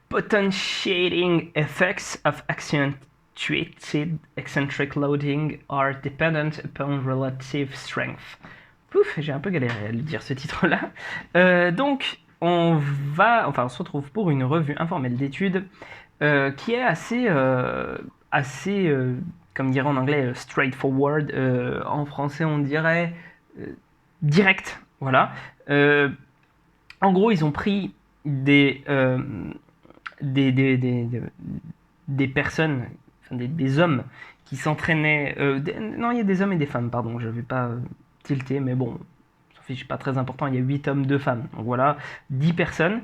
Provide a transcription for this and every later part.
Potentiating effects of accentuated eccentric loading are dependent upon relative strength. Pouf, j'ai un peu galéré à le dire ce titre-là. Donc, on se retrouve pour une revue informelle d'études qui est assez, comme dirait en anglais, straightforward. En français, on dirait direct. Voilà. En gros, ils ont pris des personnes, enfin des hommes qui s'entraînaient. Non, il y a des hommes et des femmes, pardon, je ne vais pas tilter, mais bon, ça fiche pas très important, il y a 8 hommes, 2 femmes. Donc voilà, 10 personnes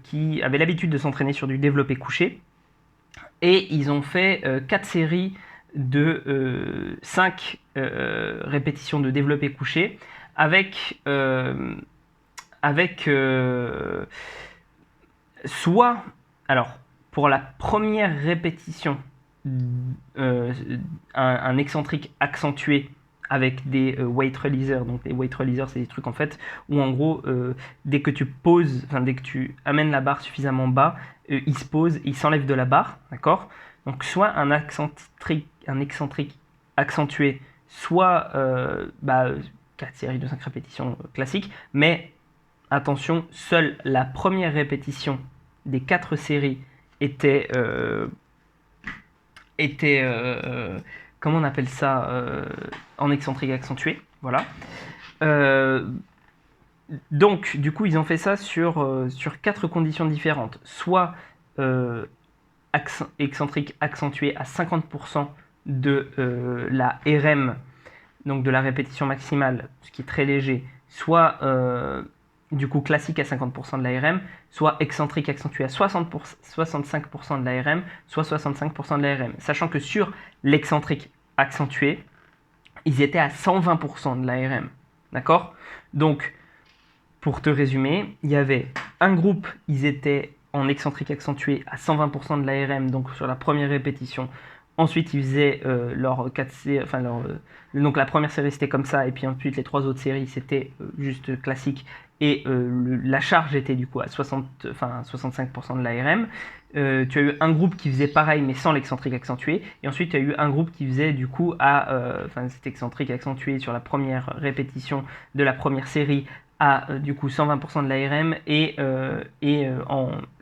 qui avaient l'habitude de s'entraîner sur du développé couché. Et ils ont fait 4 séries de 5 répétitions de développé couché avec soit, alors, pour la première répétition, un excentrique accentué avec des weight releasers. Donc les weight releasers, c'est des trucs en fait où en gros, dès que tu poses, enfin dès que tu amènes la barre suffisamment bas, il se pose, il s'enlève de la barre, d'accord. Donc soit un excentrique accentué, soit 4 séries de 5 répétitions classiques, mais attention, seule la première répétition des 4 séries était, comment on appelle ça, en excentrique accentué, voilà. Donc, du coup, ils ont fait ça sur 4 conditions différentes. Soit excentrique accentué à 50% de la RM, donc de la répétition maximale, ce qui est très léger, soit du coup classique à 50% de l'ARM, soit excentrique accentué à 65% de l'ARM, soit 65% de l'ARM. Sachant que sur l'excentrique accentué, ils étaient à 120% de l'ARM. D'accord? Donc, pour te résumer, il y avait un groupe, ils étaient en excentrique accentué à 120% de l'ARM, donc sur la première répétition. Ensuite, ils faisaient leur 4 séries, donc la première série c'était comme ça, et puis ensuite les 3 autres séries c'était juste classique, et la charge était du coup à 65% de l'ARM. Tu as eu un groupe qui faisait pareil mais sans l'excentrique accentué, et ensuite tu as eu un groupe qui faisait du coup cet excentrique accentué sur la première répétition de la première série à du coup 120% de l'ARM, et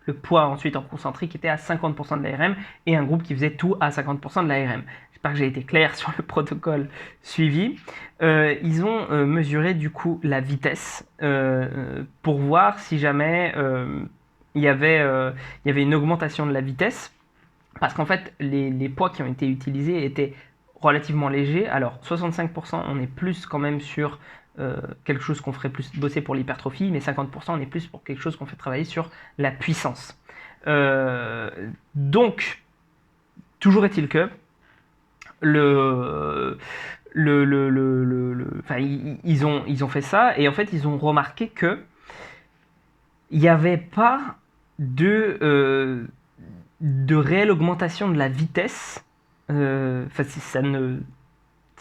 le poids ensuite en concentrique était à 50% de l'ARM, et un groupe qui faisait tout à 50% de l'ARM. J'espère que j'ai été clair sur le protocole suivi. Ils ont mesuré du coup la vitesse pour voir si jamais il y avait une augmentation de la vitesse, parce qu'en fait les poids qui ont été utilisés étaient relativement légers. Alors 65%, on est plus quand même sur quelque chose qu'on ferait plus bosser pour l'hypertrophie, mais 50% on est plus pour quelque chose qu'on fait travailler sur la puissance. Donc, toujours est-il que ils ont fait ça, et en fait ils ont remarqué que il n'y avait pas de réelle augmentation de la vitesse.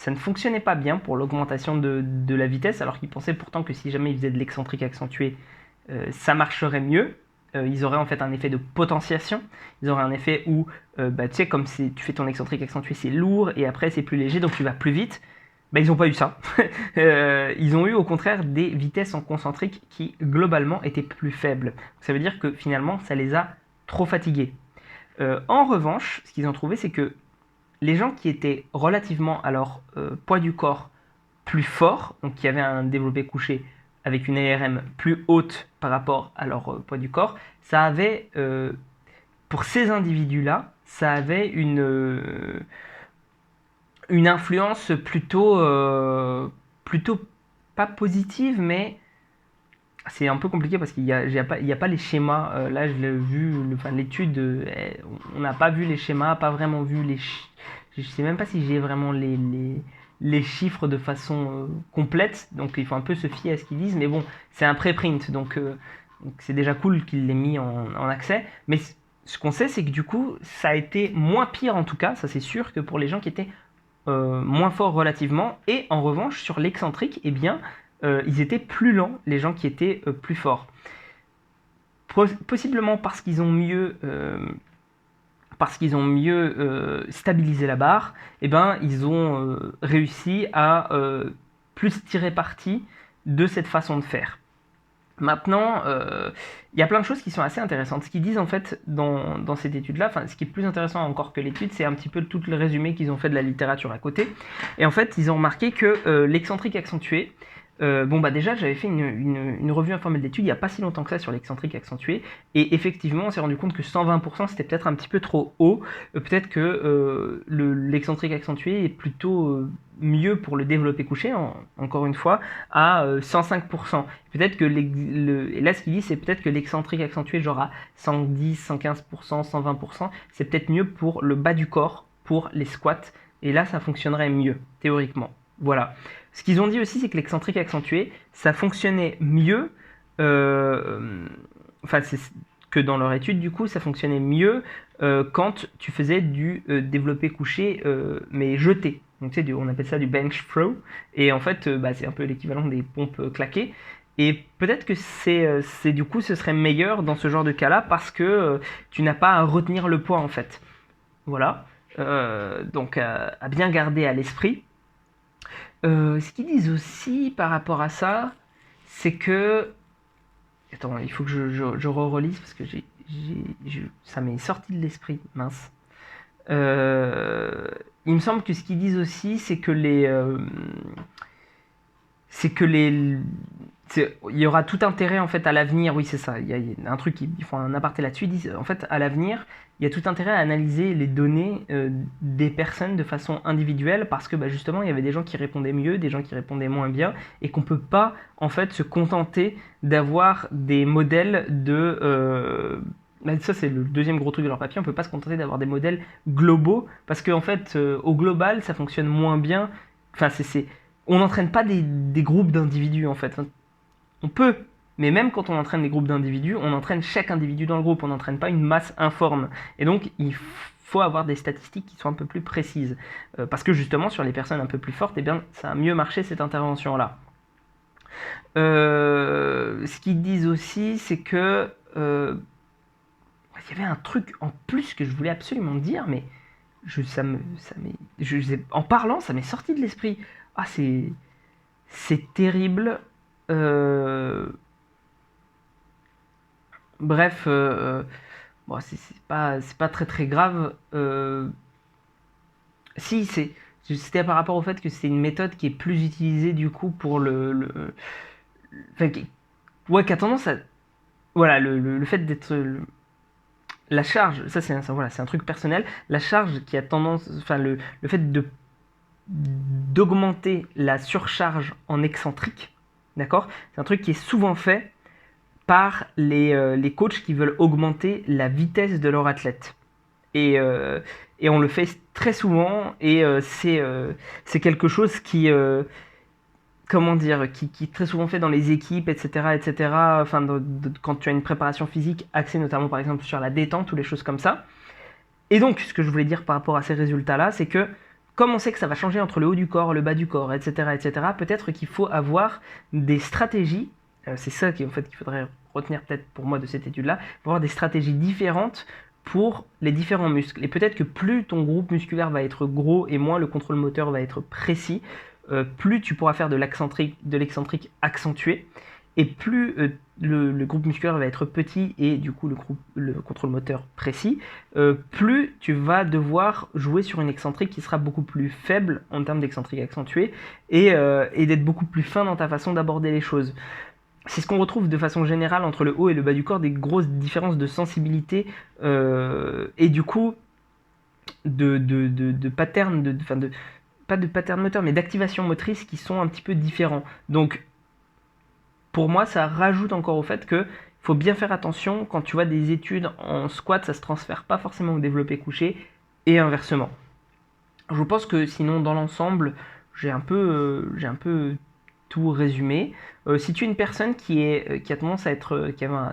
Ça ne fonctionnait pas bien pour l'augmentation de la vitesse, alors qu'ils pensaient pourtant que si jamais ils faisaient de l'excentrique accentué, ça marcherait mieux. Ils auraient en fait un effet de potentiation. Ils auraient un effet où, tu sais, comme tu fais ton excentrique accentué, c'est lourd, et après c'est plus léger, donc tu vas plus vite. Ils n'ont pas eu ça. Ils ont eu au contraire des vitesses en concentrique qui globalement étaient plus faibles. Ça veut dire que finalement ça les a trop fatigués. En revanche, ce qu'ils ont trouvé, c'est que les gens qui étaient relativement à leur poids du corps plus fort, donc qui avaient un développé couché avec une ARM plus haute par rapport à leur poids du corps, ça avait, pour ces individus-là, ça avait une influence plutôt pas positive, mais c'est un peu compliqué parce qu'il n'y a pas les schémas. Là, je l'ai vu, l'étude, on n'a pas vu les schémas, pas vraiment vu je sais même pas si j'ai vraiment les chiffres de façon complète, donc il faut un peu se fier à ce qu'ils disent, mais bon, c'est un préprint, donc c'est déjà cool qu'il l'ait mis en accès, mais ce qu'on sait, c'est que du coup, ça a été moins pire en tout cas, ça c'est sûr, que pour les gens qui étaient moins forts relativement, et en revanche, sur l'excentrique, eh bien, ils étaient plus lents, les gens qui étaient plus forts. possiblement parce qu'ils ont mieux stabilisé la barre, eh ben, ils ont réussi à plus tirer parti de cette façon de faire. Maintenant, il y a plein de choses qui sont assez intéressantes. Ce qu'ils disent en fait dans cette étude-là, ce qui est plus intéressant encore que l'étude, c'est un petit peu tout le résumé qu'ils ont fait de la littérature à côté. Et en fait, ils ont remarqué que l'excentrique accentué, déjà j'avais fait une revue informelle d'études il n'y a pas si longtemps que ça sur l'excentrique accentué, et effectivement on s'est rendu compte que 120% c'était peut-être un petit peu trop haut. Peut-être que l'excentrique accentué est plutôt mieux pour le développé couché, encore une fois, à 105%. Peut-être que et là ce qu'il dit, c'est peut-être que l'excentrique accentué genre à 110, 115%, 120%, c'est peut-être mieux pour le bas du corps, pour les squats, et là ça fonctionnerait mieux théoriquement. Voilà. Ce qu'ils ont dit aussi, c'est que l'excentrique accentué, ça fonctionnait mieux, que dans leur étude, du coup, ça fonctionnait mieux quand tu faisais du développé couché, mais jeté. Donc, tu sais, on appelle ça du bench throw. Et en fait, c'est un peu l'équivalent des pompes claquées. Et peut-être que du coup, ce serait meilleur dans ce genre de cas-là parce que tu n'as pas à retenir le poids, en fait. Voilà. Donc, à bien garder à l'esprit. Ce qu'ils disent aussi par rapport à ça, c'est que... Attends, il faut que je re-relise parce que ça m'est sorti de l'esprit, mince. Il me semble que ce qu'ils disent aussi, c'est que il y aura tout intérêt en fait à l'avenir, oui c'est ça, il y a un truc, ils font un aparté là-dessus, ils disent en fait à l'avenir, il y a tout intérêt à analyser les données des personnes de façon individuelle parce que justement il y avait des gens qui répondaient mieux, des gens qui répondaient moins bien et qu'on peut pas en fait se contenter d'avoir des modèles de... ça c'est le deuxième gros truc de leur papier, on peut pas se contenter d'avoir des modèles globaux parce qu'en fait au global ça fonctionne moins bien, on n'entraîne pas des groupes d'individus en fait. On peut, mais même quand on entraîne des groupes d'individus, on entraîne chaque individu dans le groupe, on n'entraîne pas une masse informe. Et donc, il faut avoir des statistiques qui sont un peu plus précises. Parce que justement, sur les personnes un peu plus fortes, ça a mieux marché cette intervention-là. Ce qu'ils disent aussi, c'est que... il y avait un truc en plus que je voulais absolument dire, mais en parlant, ça m'est sorti de l'esprit. Ah, c'est terrible. Bref, c'est pas très très grave. Si, c'était par rapport au fait que c'est une méthode qui est plus utilisée du coup pour enfin, qui a tendance à... Voilà, le fait d'être... La charge, ça c'est un truc personnel. La charge qui a tendance... Enfin, le fait d'augmenter la surcharge en excentrique, d'accord? C'est un truc qui est souvent fait par les coachs qui veulent augmenter la vitesse de leur athlète. Et on le fait très souvent, et c'est quelque chose qui, qui est très souvent fait dans les équipes, etc., etc. Enfin, quand tu as une préparation physique axée notamment par exemple sur la détente ou les choses comme ça. Et donc, ce que je voulais dire par rapport à ces résultats-là, c'est que comme on sait que ça va changer entre le haut du corps, le bas du corps, etc., etc., peut-être qu'il faut avoir des stratégies. C'est ça qu'il faudrait retenir peut-être pour moi de cette étude-là. Il faut avoir des stratégies différentes pour les différents muscles. Et peut-être que plus ton groupe musculaire va être gros et moins le contrôle moteur va être précis, plus tu pourras faire de l'excentrique accentué, et plus le groupe musculaire va être petit et du coup le contrôle moteur précis, plus tu vas devoir jouer sur une excentrique qui sera beaucoup plus faible en termes d'excentrique accentué et d'être beaucoup plus fin dans ta façon d'aborder les choses. C'est ce qu'on retrouve de façon générale entre le haut et le bas du corps, des grosses différences de sensibilité et du coup de patterns, pas de pattern moteur, mais d'activation motrice qui sont un petit peu différents. Donc, pour moi, ça rajoute encore au fait que faut bien faire attention quand tu vois des études en squat, ça se transfère pas forcément au développé couché et inversement. Je pense que sinon, dans l'ensemble, j'ai un peu tout résumé. Si tu es une personne qui a tendance à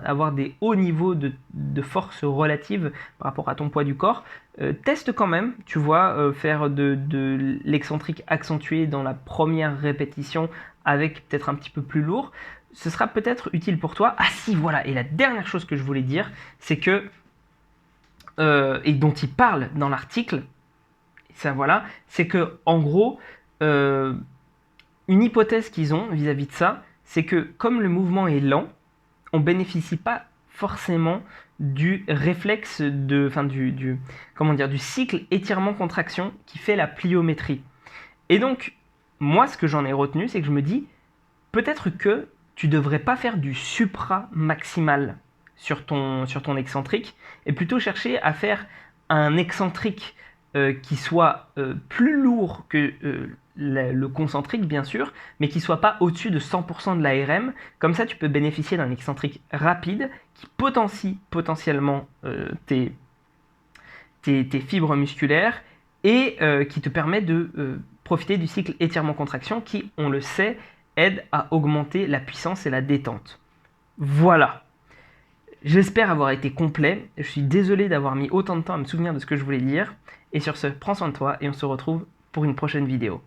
avoir des hauts niveaux de force relative par rapport à ton poids du corps, teste quand même, tu vois, faire de l'excentrique accentué dans la première répétition avec peut-être un petit peu plus lourd. ce sera peut-être utile pour toi. Ah si, voilà, et la dernière chose que je voulais dire, c'est que, et dont il parle dans l'article, ça voilà, c'est que en gros, une hypothèse qu'ils ont vis-à-vis de ça, c'est que comme le mouvement est lent, on bénéficie pas forcément du réflexe comment dire, du cycle étirement-contraction qui fait la pliométrie. Et donc, moi, ce que j'en ai retenu, c'est que je me dis, peut-être que tu devrais pas faire du supra-maximal sur ton excentrique, et plutôt chercher à faire un excentrique qui soit plus lourd que le concentrique, bien sûr, mais qui soit pas au-dessus de 100% de l'ARM. Comme ça, tu peux bénéficier d'un excentrique rapide qui potentie potentiellement tes fibres musculaires et qui te permet de profiter du cycle étirement-contraction qui, on le sait, aide à augmenter la puissance et la détente. Voilà. J'espère avoir été complet. Je suis désolé d'avoir mis autant de temps à me souvenir de ce que je voulais dire. Et sur ce, prends soin de toi et on se retrouve pour une prochaine vidéo.